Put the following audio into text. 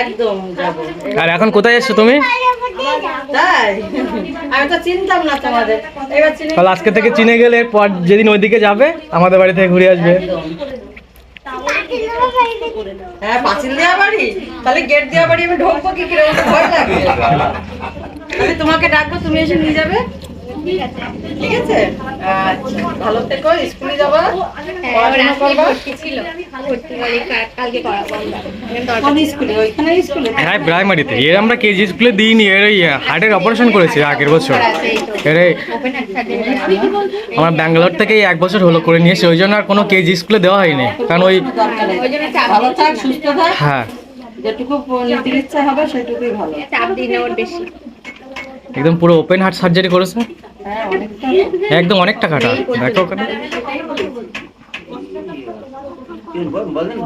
একদম যাবো। আর এখন কোথায় এসছো তুমি? তাই আমি তো চিনতাম না তোমাদের, এবার চিনে তাহলে আজকে থেকে চিনে গেলে পর যেদিন ওইদিকে যাবে আমাদের বাড়ি থেকে ঘুরে আসবে। একদম। হ্যাঁ পাঁচিল দেওয়া বাড়ি, তাহলে গেট দেওয়া বাড়ি আমি ঢোকবো কি করে, আমার তো ভয় লাগবে। তাহলে তোমাকে ডাকবো, তুমি এসে নিয়ে যাবে, ঠিক আছে? আচ্ছা ভালো থেকো, স্কুলে যাবা, পড়াশোনা করবা। কোন স্কুলে? ওইখানে স্কুলে? হ্যাঁ প্রাইমারিতে। এর আমরা কেজি স্কুলে দিইনি, এর ওই হার্টের অপারেশন করেছে আগের বছর। এর এই আমার ব্যাঙ্গালোর থেকে 1 বছর হলো করে নিয়েছে, ওই জন্য আর কোনো কেজি স্কুলে দেওয়া হয়নি, কারণ ওই ভালো থাক, সুস্থ থাক, হ্যাঁ যেটুকু নিতে ইচ্ছা হবে সেটুকুই ভালো। একদম পুরো ওপেন হার্ট সার্জারি করেছে, হ্যাঁ অনেকটা। একদম অনেক টাকাটা দেখো ওখানে। বলেন